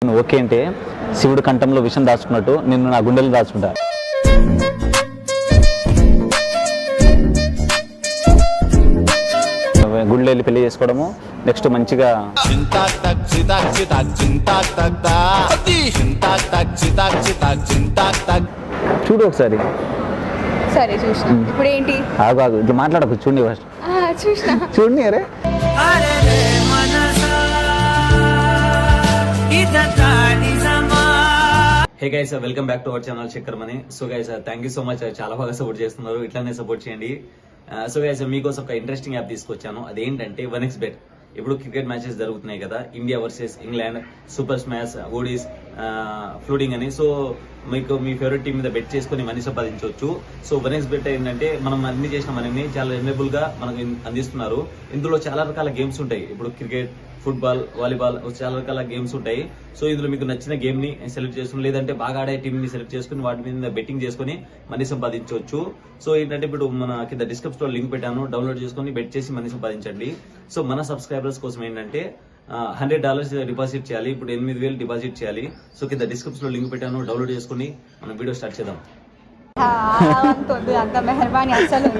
Okay అంటే శివుడు కంఠంలో విషం దాచుకున్నట్టు నిన్ను నా గుండెలు దాచుకుంటా. గుండెలు వెళ్ళి పెళ్లి చేసుకోవడము, నెక్స్ట్ మంచిగా చూడు ఒకసారి. సరే చూసిన. ఇప్పుడు ఏంటి? ఆగు ఇట్లా మాట్లాడకు, చూడండి ఫస్ట్. చూసిన చూడండి. అరే hey guys, welcome back to our channel Shekhar money. So guys, thank you so much, చాలా బాగా సపోర్ట్ చేస్తున్నారు, ఇట్లానే సపోర్ట్ చేయండి. సో గైస్, మీకోసం ఒక ఇంట్రెస్టింగ్ యాప్ తీసుకొచ్చాను. అదేంటంటే 1xBet. ఇప్పుడు క్రికెట్ మ్యాచెస్ జరుగుతున్నాయి కదా, India versus England, super smash, ODIs, ఫ్లూడింగ్ అని. సో మీకు మీ ఫేవరెట్ టీం మీద బెట్ చేసుకుని మనీ సంపాదించవచ్చు. సో 1xBet ఏంటంటే మనం అన్ని చేసిన మనీని చాలా ఎనేబుల్ గా మనకు అందిస్తున్నారు. ఇందులో చాలా రకాల గేమ్స్ ఉంటాయి. ఇప్పుడు క్రికెట్, ఫుట్బాల్, వాలీబాల్, చాలా రకాల గేమ్స్ ఉంటాయి. సో ఇందులో మీకు నచ్చిన గేమ్ ని సెలెక్ట్ చేసుకుని, లేదంటే బాగా ఆడే టీం ని సెలెక్ట్ చేసుకుని వాటి మీద బెట్టింగ్ చేసుకుని మనీ సంపాదించవచ్చు. సో ఏంటంటే ఇప్పుడు మన కింద డిస్క్రిప్షన్ లో లింక్ పెట్టాను, డౌన్లోడ్ చేసుకుని బెట్ చేసి మనీ సంపాదించండి. సో మన సబ్స్క్రైబర్స్ కోసం ఏంటంటే $100 డిపాజిట్ చేయాలి. ఇప్పుడు 8,000 డిపాజిట్ చేయాలి. సో కింద డిస్క్రిప్షన్ లో లింక్ పెట్టాను, డౌన్లోడ్ చేసుకుని మనం వీడియో స్టార్ట్ చేద్దాం. అంత మెహర్బానీ అసలు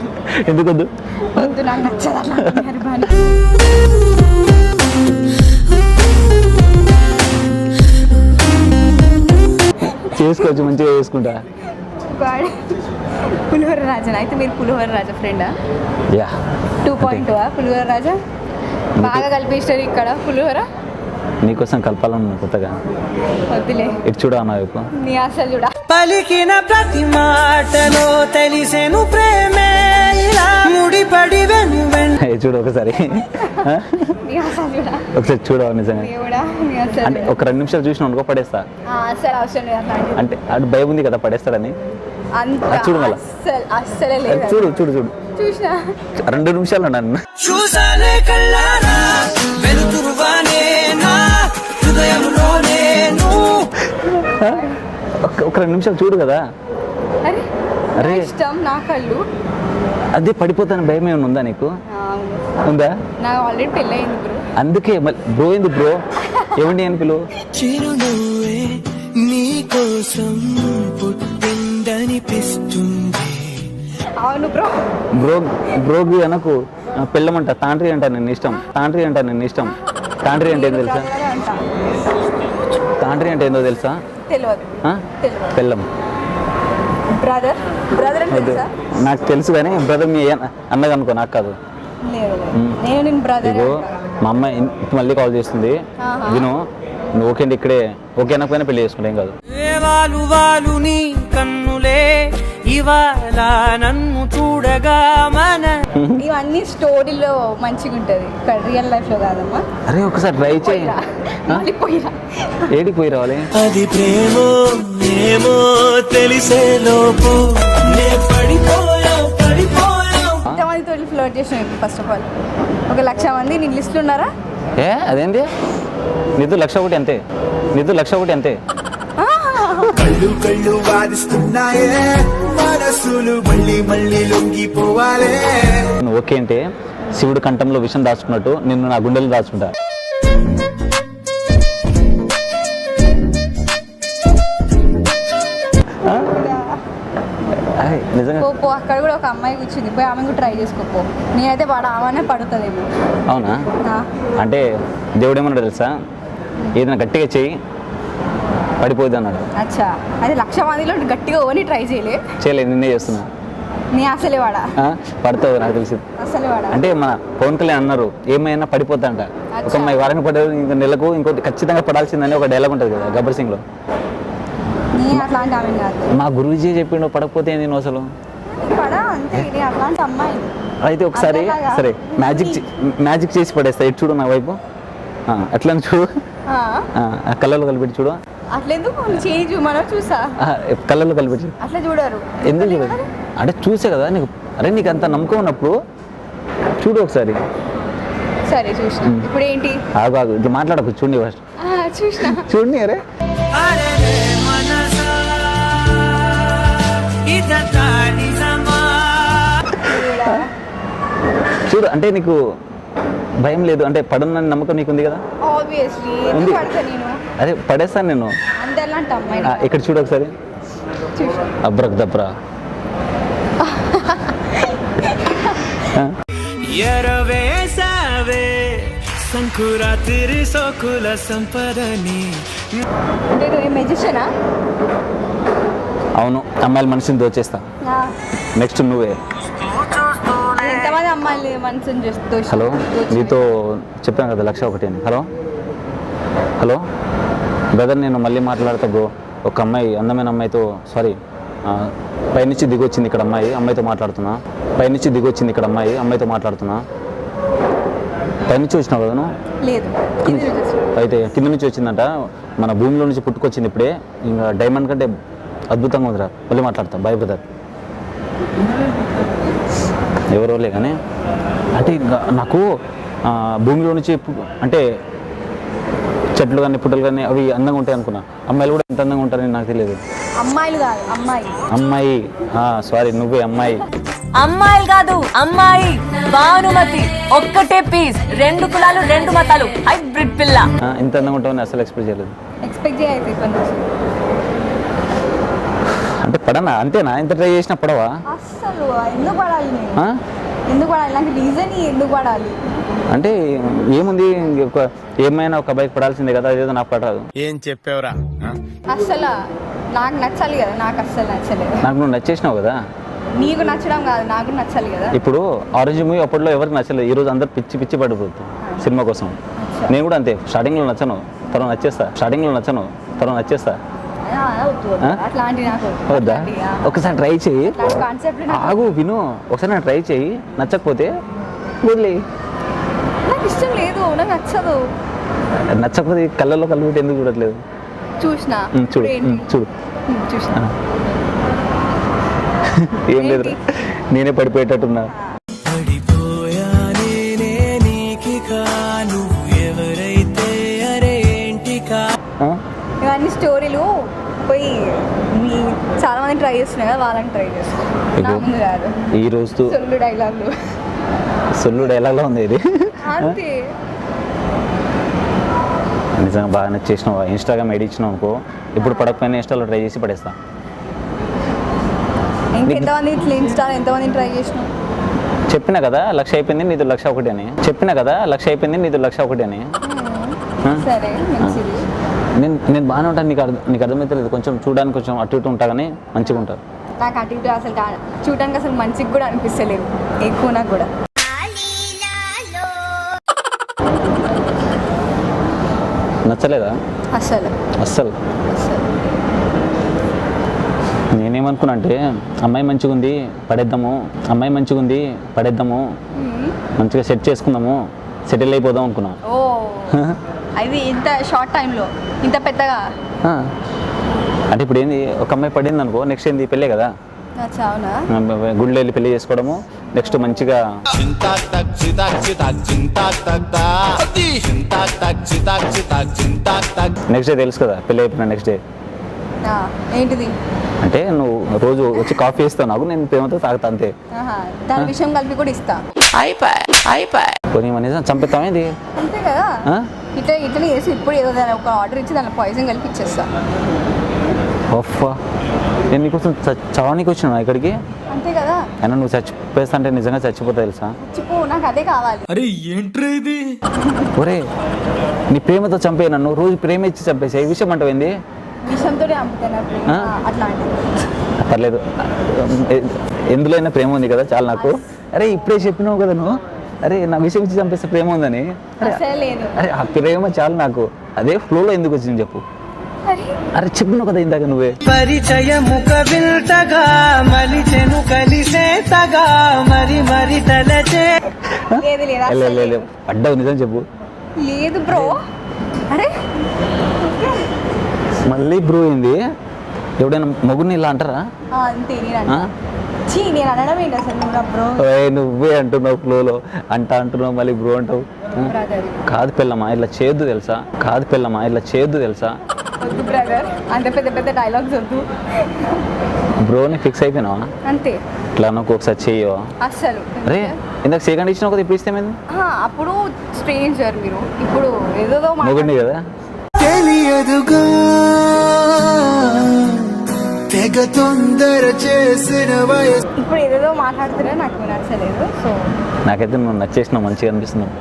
ఎందుకు వద్దు? నాకు నచ్చదు మెహర్బానీ. చేసుకోవచ్చు, మంచిగా చేసుకుంటా. పులిహోర రాజా అయితే మీరు పులిహోర రాజా ఫ్రెండా? 2.2 పులిహోర రాజా బాగా కలిపేస్తారు ఇక్కడ పులిహోర. నీకోసం కలపాలన్నా కొత్తగా. వద్దులే, ఇటు చూడ అన్న వైపు. నీ అసలు చూడ. పలికిన ప్రతి మాటలో తెలిసెను ప్రేమే ఇలా ముడిపడి చూడు ఒకసారి. ఒకసారి చూడవా నిజంగా. అంటే ఒక 2 నిమిషాలు చూసిన అనుకో పడేస్తా. అంటే అటు భయం ఉంది కదా పడేస్తాడని. చూడు మళ్ళా, చూడు చూడు చూడు. 2 నిమిషాలు నన్ను ఒక 2 నిమిషాలు చూడు కదా. అరే ఇష్టం నా కళ్ళు. అదే పడిపోతాను భయం ఏమైనా ఉందా నీకు? ఉందా? నాకు ఆల్రెడీ పెళ్ళయింది బ్రో. అందుకే బ్రో ఏంది బ్రో, ఏమండి అని పిలువు. అవును బ్రో. బ్రోగి అనకు, పెళ్ళమంట. తాండ్రి అంట నేను ఇష్టం. తాండ్రి అంట నేను ఇష్టం. తాండ్రి అంటే ఏందో తెలుసా? తాండ్రి అంటే ఏందో తెలుసా? పెళ్ళం. బ్రదర్ నాకు తెలుసు కానీ బ్రదర్ మీ అన్నది అనుకో, నాకు కాదు. మా అమ్మ మళ్ళీ కాల్ చేస్తుంది, విను. నువ్వు ఓకే అంటే ఇక్కడే ఓకే అనకపోయినా పెళ్లి చేసుకుంటా, ఏం కాదు. నీ కన్నులే ఇవాళ నన్ను చూడగా మన ఇవన్నీ స్టోరీలో మంచిగా ఉంటది, రియల్ లైఫ్ లో కాదమ్మా. అరే ఒకసారి ట్రై చేయి. ఏడికి పోయి రావాలి? అది ప్రేమో ఏమో తెలిసే లోపు ఎంతమందితో ఫ్లర్ట్ చేసిన? ఫస్ట్ ఆఫ్ ఆల్ 1,00,000 మంది నీ లిస్టులు ఉన్నారా? అదేంటి నీతో 1,00,000 అంతే, నీతో 1,00,000 అంతే. కళ్ళు వాదిస్తున్నాయే, మనసులు మళ్ళీ లొంగిపోవాలే. ఓకే అంటే శివుడు కంఠంలో విషం దాచుకున్నట్టు నిన్ను నా గుండెలు దాచుకుంటా. అక్కడ కూడా ఒక అమ్మాయి కూర్చుంది, పోయి ఆమె కూడా ట్రై చేసుకోపో. నేనైతే ఆమెనే పడుతుందేమో. అవునా? అంటే దేవుడు ఏమన్నాడు తెలుసా? ఏదైనా గట్టిగా చెయ్యి పడిపోద్ది అన్నాడు. అచ్చా, అది 1,00,000 మందిలో గట్టిగా ఓని ట్రై చేయలేదు. నిన్నే చేస్తున్నా. నీ అసలే వాడా పడతావు, నాకు తెలిసి. అసలే వాడా అంటే మన పవన్ కళ్యాణ్ అన్నారు, ఏమైనా పడిపోతా అంట. ఒక అమ్మాయి వారానికి పడదు, ఇంకా నెలకు ఇంకోటి ఖచ్చితంగా పడాల్సిందని ఒక డైలాగ్ ఉంటుంది కదా గబ్బర్ సింగ్ లో. మా గురువుజీ చెప్పిండు పడకపోతే ఏంది నువ్వు అసలు. అయితే ఒకసారి సరే మ్యాజిక్ చేసి పడేస్తా. ఇటు చూడు నా వైపు, అట్లా చూడు, కళ్ళలో కలిపెట్టి చూడు. కళ్ళలో కలిపెట్టి అట్లా చూడరు. ఎందుకు చూడరు? అంటే చూసే కదా నీకు. అరే నీకు అంత నమ్మకం ఉన్నప్పుడు చూడు ఒకసారి. సరే చూసిన. ఇప్పుడు ఏంటి? ఆగు ఇట్లా మాట్లాడకు, చూడండి ఫస్ట్. చూసిన చూడండి. అరే చూడు, అంటే నీకు భయం లేదు అంటే పడనని నమ్మకం నీకు ఉంది కదా? ఆబ్వియస్లీ. అదే పడేస్తాను నేను. అంతే ఎలాంటి అమ్మాయి ఇక్కడ చూడు ఒకసారి. చూసా అబ్రక్ దబ్రా. ఎరవేసావే సంకురాత్రి సోకుల సంపదని. అంటే నువ్వు మెజిషియనా? అవును, అమ్మాయిల మనిషిని దోచేస్తా. నెక్స్ట్ నువ్వే. ఎంతమంది అమ్మాయిలు మనసుని చేస్తూ. హలో, నీతో చెప్పాను కదా 1,01 అని. హలో హలో బ్రదర్, నేను మళ్ళీ మాట్లాడతా బ్రో. ఒక అమ్మాయి, అందమైన అమ్మాయితో, సారీ, పైనుంచి దిగొచ్చింది ఇక్కడ అమ్మాయి, అమ్మాయితో మాట్లాడుతున్నా. పైనుంచి దిగొచ్చింది ఇక్కడ అమ్మాయి, అమ్మాయితో మాట్లాడుతున్నా. పైనుంచి వచ్చినావు కదా నువ్వు? లేదు, అయితే కింద నుంచి వచ్చిందంట, మన భూమిలో నుంచి పుట్టుకొచ్చింది ఇప్పుడే. ఇంకా డైమండ్ కంటే అద్భుతంగా ఉందిరా. మళ్ళీ మాట్లాడతా. Bye brother. ఎవరోలే కానీ అంటే నాకు భూమిలో నుంచి అంటే చెట్లు కానీ పుట్టలు కానీ అవి అందంగా ఉంటాయి అనుకున్నా. అమ్మాయిలు కూడా ఎంత అందంగా ఉంటారని నాకు తెలియదు. అమ్మాయిలు కాదు, అమ్మాయి. అమ్మాయి, సారీ, నువ్వే అమ్మాయి. అమ్మాయిలు కాదు, అమ్మాయి. భానుమతి ఒక్కటే పీస్, 2 కులాలు 2 మతాలు, హైబ్రిడ్ పిల్ల. ఇంత అందంగా ఉంటావని అసలు ఎక్స్పెక్ట్ చేయలేదు. ఎక్స్పెక్ట్ చేయైతే అంటే పడనా? అంతేనా? ఎంత ట్రై చేసినా పడవా? అస్సలు ఎందుకు పడాలి నేను? ఎందుకు పడాలి? నాకు రీజన్ ఎందుకు పడాలి అంటే ఏముంది, ఏమైనా ఒక బైక్ పడాల్సిందే కదా, అదేదో నాకు పడరాదు. ఏం చెప్పావురా? అస్సలు నాకు నచ్చాలి కదా. నాకు అస్సలు నచ్చలేదు. నాకు నువ్వు నచ్చేసినావు కదా. నీకు నచ్చడం కాదు, నాకు నచ్చాలి కదా. ఇప్పుడు ఆరెంజ్ మూవీ అప్పట్లో ఎవరికి నచ్చలేదు, ఈరోజు అందరు పిచ్చి పిచ్చి పడిపోతుంది సినిమా కోసం. నేను కూడా అంతే, స్టార్టింగ్లో నచ్చను, తర్వాత నచ్చేస్తా. స్టార్టింగ్లో నచ్చను, తర్వాత నచ్చేస్తా. అట్లాంటి నాకు వద్దా? ఒకసారి ట్రై చెయ్యి. కాన్సెప్ట్ ఆగు, విను. ఒకసారి నాకు ట్రై చెయ్యి, నచ్చకపోతే వదిలే. నాకు ఇష్టం లేదు, నాకు నచ్చదు. నచ్చకపోతే కళ్ళల్లో కళ్ళు పెట్టి ఎందుకు చూడట్లేదు? చూసినా చూడు చూడు. చూసినా ఏం లేదు, నేనే పడిపోయేటట్టున్నా. పడిపోయానే నీకిక నువ్వు ఎవరైతే అరే ఏంటికా. ఇవన్నీ స్టోరీలు పోయి చాలా మంది ట్రై చేస్తున్నారు కదా, వాళ్ళని ట్రై చేస్తున్నారు. నా ముందు కాదు. ఈ రోజు సొల్లు డైలాగ్లు, సొల్లు డైలాగ్లో ఉంది ఇది. అంతే. నిజంగా బాగా నచ్చేసినావు. ఇన్స్టాగ్రామ్ ఐడి ఇచ్చినావు అనుకో, ఇప్పుడు పడకపోయినా ఇన్స్టాలో ట్రై చేసి పడేస్తా. ఇంకెంతమంది ఇట్లా ఇన్స్టాలో ఎంతమంది ట్రై చేసినావు? చెప్పినా కదా 1,00,000 అయిపోయింది, నీది 1,01 అని. చెప్పినా కదా 1,00,000 అయిపోయింది, నీది 1,01 అని. సరే, మంచిది. నేను బాగానే ఉంటాను, నీకు అర్థమైతే లేదు. కొంచెం చూడడానికి కొంచెం అటు ఇటు ఉంటా కానీ మంచిగా ఉంటారు. నాకు అటు ఇటు అసలు చూడడానికి అసలు మంచిగా కూడా అనిపిస్తలేదు ఎక్కువ. నాకు కూడా నచ్చలేదా? అసలు అస్సలు. నేనేమనుకున్నా అంటే అమ్మాయి మంచిగా ఉంది పడేద్దాము, అమ్మాయి మంచిగా ఉంది పడేద్దాము, మంచిగా సెట్ చేసుకుందాము, సెటిల్ అయిపోదాం అనుకున్నా. ఓ, అది ఇంత షార్ట్ టైంలో ఇంత పెద్దగా. అంటే ఇప్పుడు ఏంది, ఒక అమ్మాయి పడింది అనుకో, నెక్స్ట్ ఏంది పెళ్ళే కదా. అవునా? గుడిలో వెళ్ళి పెళ్లి చేసుకోవడము, నెక్స్ట్ మంచిగా నెక్స్ట్ డే తెలుసు కదా, పెళ్ళి అయిపోయిన నెక్స్ట్ డే ఏంటిది అంటే నువ్వు రోజు వచ్చి కాఫీ ఇస్తావు నాకు, నేను ప్రేమతో తాగుతా అంతే. దాని విషయం కలిపి కూడా ఇస్తా. కొన్ని నిజం చంపుతామే ఇది. అంతే కదా. ఇట్లా చేసి ఇప్పుడు ఏదో ఒక ఆర్డర్ ఇచ్చి దాని పాయిజన్ కలిపి ఇచ్చేస్తా. ఓఫా, నేను నీకోసం చావనికి వచ్చినా ఇక్కడికి. అంతే కదా. అయినా నువ్వు చచ్చిపోయేస్తా అంటే నిజంగా చచ్చిపోతా తెలుసా. చచ్చిపో, నాకు అదే కావాలి. అరే ఏంట్రా ఇది? ఒరే, నీ ప్రేమతో చంపే నన్ను, రోజు ప్రేమ ఇచ్చి చంపేసా. ఈ విషయం అంటావు ఏంది? విషయంతో అట్లాంటిది పర్లేదు, ఎందులో అయినా ప్రేమ ఉంది కదా, చాలా నాకు. అరే ఇప్పుడే చెప్పినావు కదా నువ్వు, అరే నా విషయం ఇచ్చి చంపేస్తే ప్రేమ ఉందని. అరే ఆ ప్రేమ చాలు నాకు, అదే ఫ్లోలో ఎందుకు వచ్చింది చెప్పు. అరే చెప్పినావు కదా ఇందాక నువ్వే. పరిచయముక విల్తగా మలిచెను కలిసేతగా మరి మరి తలచే. అడ్డావు, నిజం చెప్పు. లేదు బ్రో. అరే మళ్ళీ బ్రో అయింది. ఎవడైనా మగుడిని ఇలా అంటారా? అంతే, నేను అనడం ఏంటి అసలు బ్రో. నువ్వే అంటున్నావు ఫ్లోలో, అంటున్నావు మళ్ళీ బ్రో అంటావు. కాదు పిల్లమా ఇట్లా చేయొద్దు తెలుసా, కాదు పిల్లమా ఇట్లా చేయొద్దు తెలుసా. వద్దు బ్రదర్, అంత పెద్ద పెద్ద డైలాగ్స్ వద్దు. బ్రోని ఫిక్స్ అయిపోయినావా? అంతే. ఇట్లా నాకు ఒకసారి చెయ్యవా? అస్సలు. అరే ఇందాక సెకండ్ ఇచ్చినావు కదా, ఇప్పుడు ఇస్తే అప్పుడు స్ట్రేంజర్ మీరు, ఇప్పుడు ఏదో మొగుడిని కదా. తెలియదుగా తెగ తొందర చేసిన వయసు. ఇప్పుడు ఏదేదో మాట్లాడుతున్నా నాకు నచ్చలేదు. సో నాకైతే నువ్వు నచ్చేసినావు, మంచిగా అనిపిస్తున్నావు.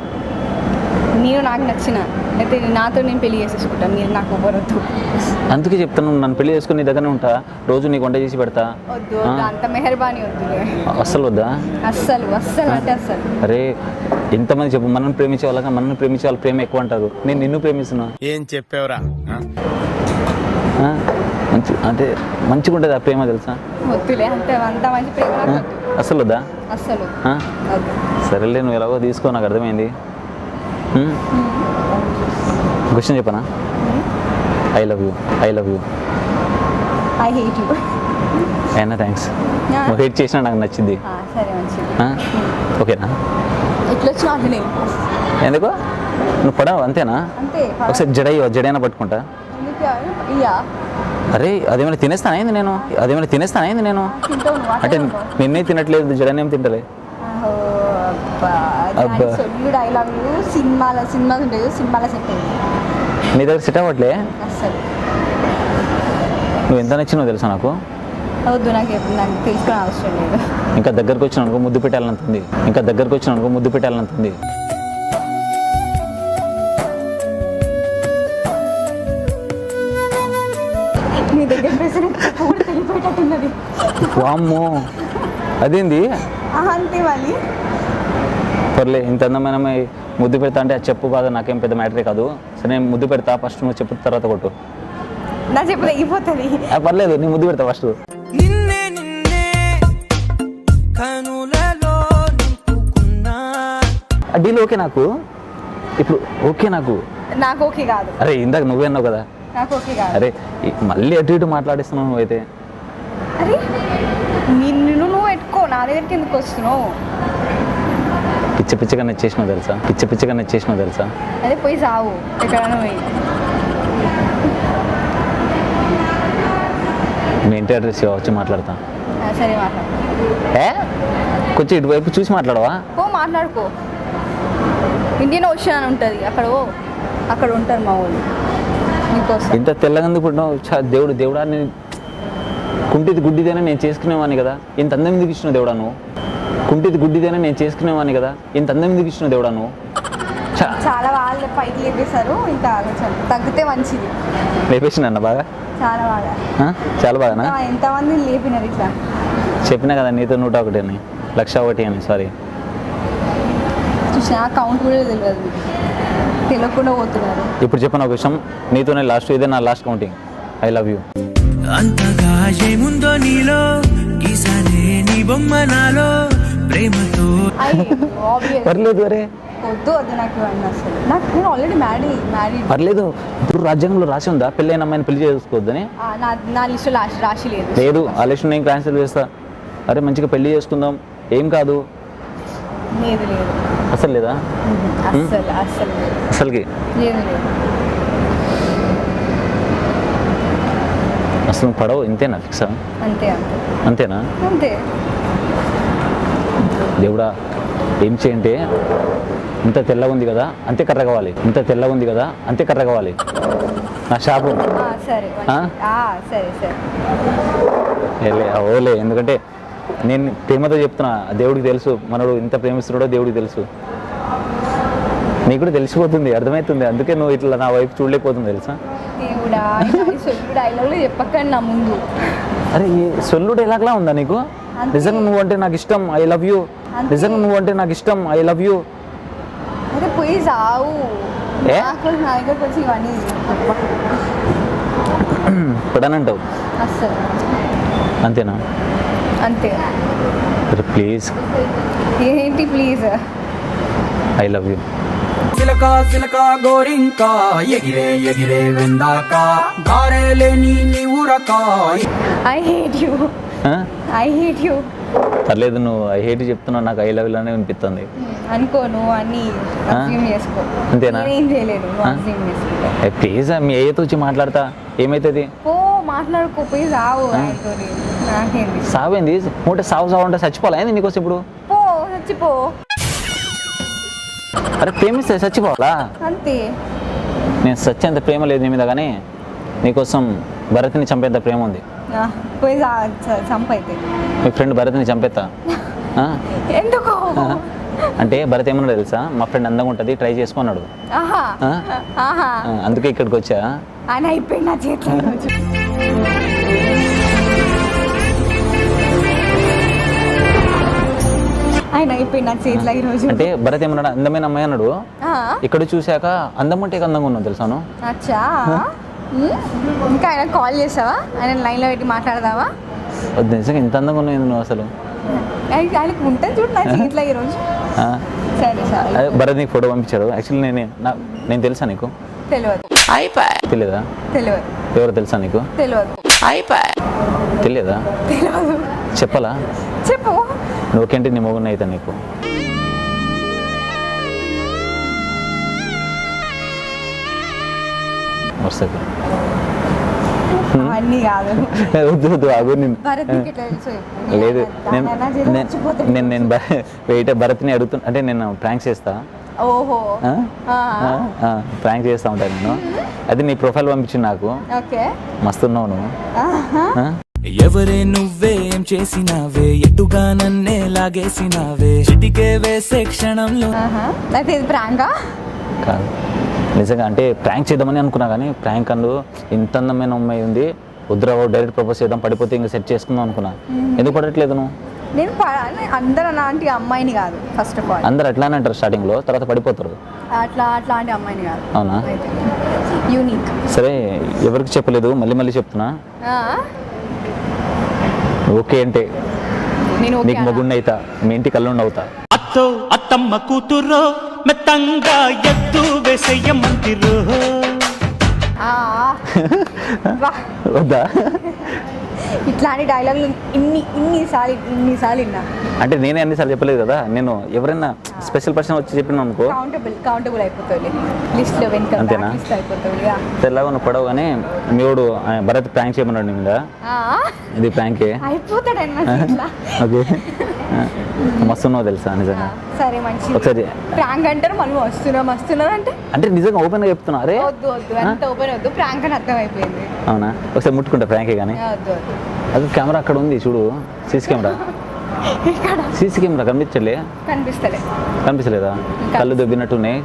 నేను నాకు నచ్చిన అయితే నాతో నేను పెళ్లి చేసేసుకుంటాను. మీరు నాకు వద్దు. అందుకే చెప్తాను, నన్ను పెళ్లి చేసుకుని నీ దగ్గరనే ఉంటా, రోజు నీకు వంట చేసి పెడతా. వద్దు అంత మెహర్బానీ వద్దులే. అస్సలు వద్దా? అస్సలు అంటే అస్సలు. అరే ఎంతమంది చెప్పు, మనల్ని ప్రేమించే వాళ్ళగా మనల్ని ప్రేమించే వాళ్ళు ప్రేమ ఎక్కువ అంటారు. నేను నిన్ను ప్రేమిస్తున్నా. ఏం చెప్పావురా? మంచి అంటే మంచిగా ఉంటుంది ఆ ప్రేమ, తెలుసా? వద్దులే అంత మంచి ప్రేమ నాకు వద్దు. అస్సలు వద్దా? అస్సలు వద్దు. సరేలే, నువ్వు ఎలాగో తీసుకో, నాకు అర్థమైంది. క్వశ్చన్ చెప్పనా? I love you. I hate you. అయినా థ్యాంక్స్. నువ్వు హేట్ చేసినా నాకు నచ్చింది. సరే మంచిది. ఓకేనా? ఎట్లా వచ్చినా అట్లనే. ఎందుకు నువ్వు పడవు అంతేనా? అంతే. ఒకసారి జడైనా పట్టుకుంటా. అరే అదేమైనా తినేస్తానా ఏంది నేను? అంటే నిన్నే తినట్లేదు, జడనేం తింటలే. ఐ లవ్ యూ సినిమాలు ఉంటాయి, సినిమాలో సెట్ అయ్యింది. నీ దగ్గర సెట్ అవ్వట్లే. అసలు నువ్వు ఎంత నచ్చినావు తెలుసా నాకు? వద్దు, నాకు తెలుసుకునే అవసరం లేదు. ఇంకా దగ్గరకు వచ్చినానుకో ముద్దు పెట్టాలంటుంది. మీ దగ్గర తెలిపోయేటట్టున్నది. వామ్మో అదేంది? అంతే మళ్ళీ పర్లే, ఇంత అందమైన ముద్దు పెడతా అంటే అది చెప్పు కాదు, నాకేం పెద్ద మ్యాటరే కాదు. సరే నేను ముద్దు పెడతా, ఫస్ట్ నువ్వు చెప్పు, తర్వాత కొట్టు. నా చెప్పు తెగిపోతుంది. పర్లేదు, నీ ముద్దు పెడతా ఫస్ట్. నిన్నే కనులలో నింపుకున్నా. ఆ డీల్ ఓకే నాకు, ఇప్పుడు ఓకే నాకు ఓకే కాదు. అరే ఇందాక నువ్వే అన్నావు కదా. నాకు ఓకే కాదు. అరే మళ్ళీ అటు ఇటు మాట్లాడిస్తున్నావు నువ్వైతే. అరే నువ్వు పెట్టుకో, నా దగ్గరికి ఎందుకు వస్తున్నావు? పిచ్చిగా నచ్చేసినావు తెలుసా? అదే పోయి సావు ఎక్కడైనా పోయి. మీ ఇంటి అడ్రస్ వచ్చి మాట్లాడతా. సరే మాట్లాడు. కొంచెం ఇటువైపు చూసి మాట్లాడవా? మాట్లాడుకో. ఇండియన్ ఓషన్ అని ఉంటుంది, అక్కడ ఉంటారు మా వాళ్ళు నీకోసం. ఇంత తెల్లగా పుట్టినావు. దేవుడా నేను కుంటిది గుడ్డిదైనా నేను చేసుకునేవాని కదా, ఇంత అందం ఎందుకు ఇచ్చినావు దేవుడా నువ్వు? చాలా వాళ్ళు పైకి లేపేశారు, ఇంకా ఆలోచన తగ్గితే మంచిది. లేపేసిన అన్న బాగా, చాలా బాగా. ఎంతమంది లేపినారు ఇట్లా? చెప్పినా కదా నీతో 101 అని, 101 అని. సారీ చూసినా కౌంట్ కూడా తెలియకుండా పోతున్నారు. ఇప్పుడు చెప్పిన ఒక విషయం, నీతోనే లాస్ట్, ఇదే నా last counting. I love you. అంతగా ఏముందో నీలో, గీసానే నీ బొమ్మ నాలో ప్రేమతో. పర్లేదు. అరే వద్దు నాకు అసలు. నేను ఆల్రెడీ మ్యారీడ్. పర్లేదు, ఇప్పుడు రాజ్యాంగంలో రాసి ఉందా పెళ్ళైన అమ్మాయిని పెళ్లి చేసుకోవద్దని? నా లిస్టు రాసి లేదు. ఆ లిస్టు నేను క్యాన్సిల్ చేస్తా. అరే మంచిగా పెళ్లి చేసుకుందాం, ఏం కాదు. లేదు అసలు లేదా? అసలుకి అసలు పడవు. ఇంతేనా? ఫిక్స్? అంతేనా? దేవుడా ఏం చేయంటే, ఇంత తెల్లగా ఉంది కదా అంతే కర్ర కావాలి, నా షాపు. ఓలే, ఎందుకంటే నేను ప్రేమతో చెప్తున్నా, దేవుడికి తెలుసు మనోడు ఇంత ప్రేమిస్తున్నాడో, దేవుడికి తెలుసు. నీకు కూడా తెలిసిపోతుంది, అర్థమవుతుంది. అందుకే నువ్వు ఇట్లా నా వైపు చూడలేకపోతుంది తెలుసా? చెప్పకండి నా ముందు. అరే సొల్లుడు ఎలాగలా ఉందా నీకు? నిజంగా నువ్వు అంటే నాకు ఇష్టం, ఐ లవ్ యూ. అరే పోయి సావు. పడనంటావు అంతేనా? అంతే. ప్లీజ్. ఏంటి ప్లీజ్? I love you. చిలక చిలక గోరింక ఎగిరే వెందాక గారేలేని నీ ఊరక. I hate you. పర్లేదు, నువ్వు ఐ హేట్ చెప్తున్నావు, నాకు ఐ లవ్ యూ అనే వినిపిస్తుంది. అనుకో, నువ్వు అన్ని చేసుకో. అంతేనా? ఏం చేయలేదు. ప్లీజ్, మీ అయ్యతో వచ్చి మాట్లాడతా, ఏమైతుంది? మాట్లాడుకో, పోయి సావు. సావేంది? సావు అంటే చచ్చిపోవాలా ఏంది నీకోసం? ఇప్పుడు చచ్చిపో. అరే ప్రేమిస్తే చచ్చిపోవాలా? అంతే. నేను సత్యంత ప్రేమ లేదు నీ మీద, కానీ నీకోసం భరత్ని చంపేంత ప్రేమ ఉంది. పోయి చంపైతే మీ ఫ్రెండ్ భరత్ని చంపేస్తా. ఎందుకు? అంటే భరత్ ఏమన్నాడు తెలుసా, మా ఫ్రెండ్ అందంగా ఉంటుంది ట్రై చేసుకున్నాడు, అందుకే ఇక్కడికి వచ్చా. ఆయన అయిపోయింది నా చేతిలో. ఆయన అయిపోయింది నా చేతిలో ఈరోజు. అంటే భరత్ ఏమన్నాడు, అందమైన అమ్మాయి అన్నాడు. ఇక్కడ చూశాక అందం అంటే అందంగా ఉన్నావు తెలుసాను. అచ్చా, ఇంకా ఆయన కాల్ చేసావా? ఆయన లైన్లో పెట్టి మాట్లాడదావా? నిజంగా ఇంత అందంగా ఉన్నావు నువ్వు అసలు. ఆయనకు ఉంటుంది చూడు నా చేతిలో ఈరోజు. సరే సరే. భరత్ నీకు ఫోటో పంపించాడు. యాక్చువల్లీ నేను తెలుసా నీకు? తెలియదు. తెలియదా? తెలియదు. ఎవరు తెలుసా నీకు? తెలియదు. తెలియదా? తెలియదు. చెప్పాలా? చెప్పు. నువ్వుకేంటి నీ మొగుడిని అయితే నీకు వస్తుంది. అన్నీ కాదు. వద్దు వద్దు ఆగు. లేదు నేను వెయిట్ భరత్ని అడుగుతున్నా, అంటే నేను ప్రాంక్ చేస్తా. ఓహో, ప్రాంక్ చేస్తా ఉంటాను నేను. అది నీ ప్రొఫైల్ పంపించి నాకు. మస్తున్నావు నువ్వు. ఎవరే నువ్వేం చేసినావే, ఎటుగా నన్నే లాగేసినావే, చిటికే వేసే క్షణంలో. ప్రాంకా కాదు నిజంగా, అంటే ప్రాంక్ చేద్దామని అనుకున్నా, కానీ ప్రాంక్ అందు ఇంత అందమైన అమ్మాయి ఉంది, వద్దురావు డైరెక్ట్ ప్రపోజ్ చేద్దాం, పడిపోతే ఇంకా సెట్ చేసుకుందాం అనుకున్నా. ఎందుకు పడట్లేదు నువ్వు? నేను అందరు అలాంటి అమ్మాయిని కాదు. ఫస్ట్ ఆఫ్ ఆల్ అందరు అట్లానే అంటారు స్టార్టింగ్ లో, తర్వాత పడిపోతారు. అట్లాంటి అమ్మాయిని కాదు. అవునా? యూనిక్. సరే, ఎవరికి చెప్పలేదు, మళ్ళీ మళ్ళీ చెప్తున్నా. ఓకే అంటే నీకు మొగుండి అవుతా, మీ ఇంటి కళ్ళుండి అవుతా. అత్తో అత్తమ్మ కూతురో మెత్తంగా ఎత్తు వేసేయమంటిరో. వద్దా? ఇట్లాంటి డైలాగులు ఇన్నిసార్లు విన్నా. అంటే నేనే అన్నిసార్లు చెప్పలేదు కదా. నేను ఎవరైనా స్పెషల్ పర్సన్ వచ్చి చెప్పిన అనుకో కౌంటబుల్ అయిపోతుంది, లిస్ట్ లో వెనక అంతేనా? తెల్లగా ఉన్న పడవ. కానీ మీవాడు భరత్ ప్రాంక్ చేయమన్నాడు నీ మీద. ఇది ప్రాంకే అయిపోతాడు. ఓకే, మస్తున్నావు తెలుసా నిజంగా. సరే మంచి ఒకసారి ప్రాంక్ అంటారు, మనం వస్తున్నారు అంటే నిజంగా ఓపెన్ గా చెప్తున్నా. అరే వద్దు అంత ఓపెన్ వద్దు, ప్రాంక్ అని అర్థం అయిపోయింది. అవునా? ఒకసారి ముట్టుకుంటా ప్రాంకే. కానీ అది కెమెరా అక్కడ ఉంది చూడు, సీసీ కెమెరా. సీసీ కెమెరా కనిపించలే? కనిపిస్తలేదా? కళ్ళు దొబ్బినట్టున్నాయి.